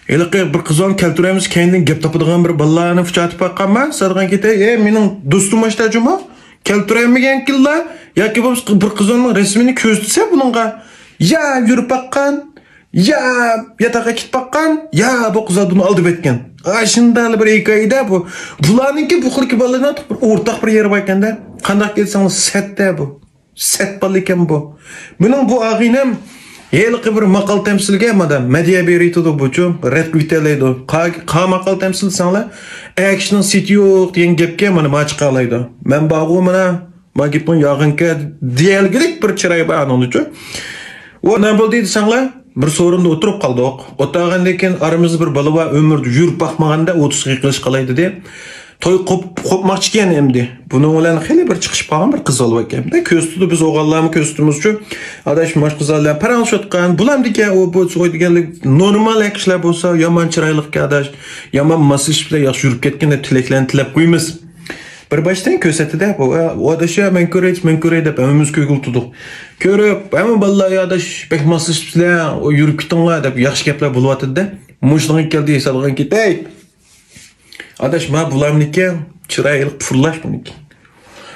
Eliqi bir qizon keltiramiz, kendin gap topadigan bir balalarni fuchatib baqqanman. Sadgan ketay, mening do'stim ashtajimi? Keltiramagan killa yoki bo'lmasa bir qizonning rasmini ko'rsatsa buningga ya yurib baqqan, ya yataqa ketib baqqan, ya bu qiz buni oldi betgan. Shunday bir hikoyada bu. Bularningki bu xilki balalarning bir o'rtaq bir yeri bor ekanda. Qanday ketsangiz setda bu. Set bal ekan bu. Mening bu ag'inam Yelqi bir maqal temsilga madam media beriydi buçu retweetlaydi. Qa maqal temsil sanlar action'ın siti yo'q degan gapga mana ma chiqalaydi. Men bag'u mana ma gapning yog'inka diyalgilik bir chiroy bor onun uchun. O ne bo'ldi desanlar bir sorunda o'tirib qoldik. O'tag'andan keyin aramizda bir bola va umrda yurib boqmaganda 30 qilish qalaydi deb to'y qopmoqchi ekan endi. Buning bilan xeyli bir chiqish qolgan bir qiz olib ekan-da. Ko'z tutib biz o'g'illarni ko'z tutimiz uchun adash mash qizlar paranshotgan. Bular degan o bu so'ydiganlik normal ishlar bo'lsa, yomon chiroylikka adash, yomon masish bilan yaxshi yurib ketganda tilaklarni tilab qo'yamiz. Bir boshdan ko'rsatdi bu. Odasha men ko'ray deb hamimiz ko'ngil tutdik. Ko'rib, hamma bolalar adash bek masish bilan yurib ketinglar deb yaxshi gaplar bo'lyapti-da. Mushliq keldi, esalgan ketay. Adaş ma bulamniki çıraylık fırlaş buniki.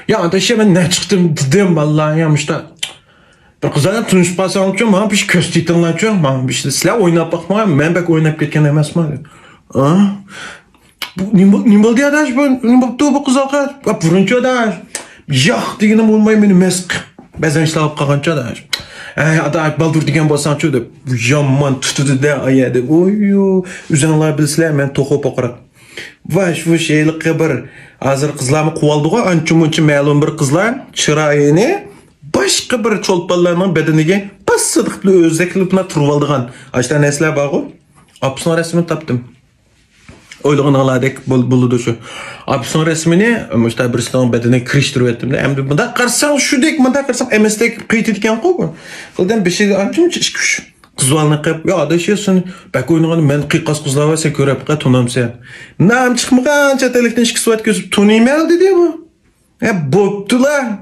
Ya adaş ben ne çıktım dedim vallahi ya işte. Bir kızana tunuşup kalsam için ma bir köz titanlar için ma bir işte silah oynayıp bakma ben bek oynayıp ketken emas mı? Ah. Bu nimbol diye adaş bu nimbol bu kız alkar. Bak buruncu adaş. Yak diyenim olmayı beni mesk. Bazen işte alıp kalkanca adaş. Adaş baldur diyen bolsan çöde. Yaman tutudu da ayadı. Oy üzerler bilsiler men toxu pokarak. Vaş bu şeylik bir hazır qizlarni quvaldiga ancha-muncha ma'lum bir qizlar chiroyini boshqa bir cho'lponlarning bedeniga passiq bilan o'zakilib turib oldigan. Ashta neslar bor-ku. Apsning rasmini topdim. O'ylaganinglardek bo'ldi shu. Apsning rasmini mushta birisining bedeniga kirishtirib etdim. Endi bunda qarsang shudek, bunda qarsang MS'dek qaytadigan-ku bu. Qildan bir şey ancha-muncha ish kuch. Qizlarni qilib, yo adashıyorsun, bak o'ynagan men qiqqas qizlar va sen ko'rib qa tunamsan. Nam chiqmagan chatelikdan 2 soat ko'zib tunayman dedi bu.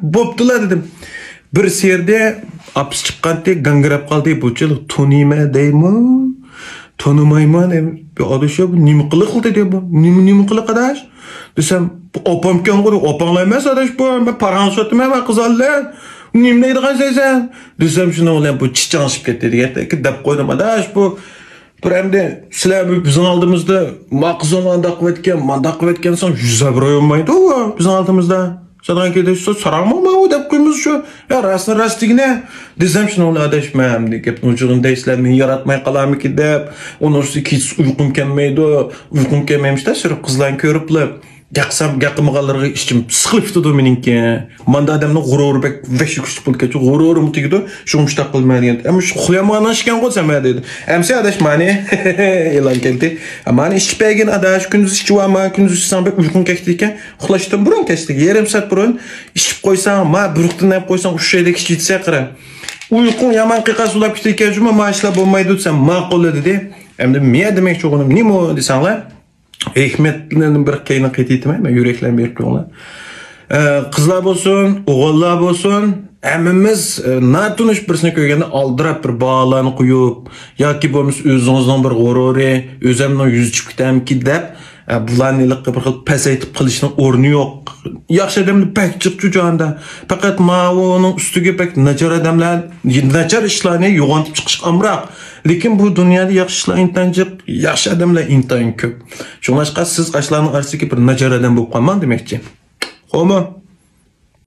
Bo'ptilar dedim. Bir serde apis chiqqanda gangrab qoldi bu chil tunayman deymi? Tunumayman deb. Adashib nima qilib dedi bu? Nima qilib adash? Desam, opam kan qo'ydi, opanglar emas adash bu. Men paranshotman va qizlar. Nimneydiğen sen? Desem şunu olan bu çiçanışıp gitti diye dep koydum adaş bu. Bir hem de sizler bizim aldığımızda makzon mandak etken son 100 euro olmaydı o bizim aldığımızda. Zaten ki şu sarama mı o dep koymuz şu. Ya rastligine. Desem şunu olan adaş hem de hep ucunun derslerini yaratmaya kalamı ki dep. Onun üstü hiç uykum gelmeydi. Uykum gelmemiş de sürüp kızlarını körüple. Yaqimgalarga ishim siqilib turdi meningki. Manda odamning g'ururi bek veshi kuchli bo'lib ketdi. G'ururim tegdi. Shu mushtaq qilmaydi. Ammo shu xuyamani ishgan qo'ysam dedi. Amsa adash mani e'lon keldi. Mani ishpagin adash kunduz ishchivama, kunduz ishsam bek uyqum ketdi ekan. Uxlashdan burun ketdi. Yarim soat burun ishib qo'ysam, ma buruqdan nab qo'ysam o'sha yerda kichitsa qara. Uyqum yaman qiqas ulab ketdi ekan, juma mashla bo'lmaydi desam, ma'qul dedi. Endi men demak cho'g'im nima desanglar? Hikmetlerinin bir kaynak etiyetime ben yüreklen bir konular. Kızlar olsun, oğullar olsun, emmimiz natunuş birisini köygende aldırıp bir bağlarını koyup, ya ki bo'lmasa o'zingizning bir g'ururi, o'zimning yüz chiqdim ki deb, bularni bir xil pasaytib qilishning o'rni yo'q. Yaxshi odamlar pek chiqchu jo'nda. Faqat ma'oning ustiga pek nachar odamlar, nachar ishlarni yo'g'ontib chiqish amroq. Lekin bu dunyoda yaxshi ishlar intanchiq, yaxshi odamlar intan ko'p. Shunga siz ashlarning orasiga bir nachar odam bo'lib qolman demoqchi. Xo'p.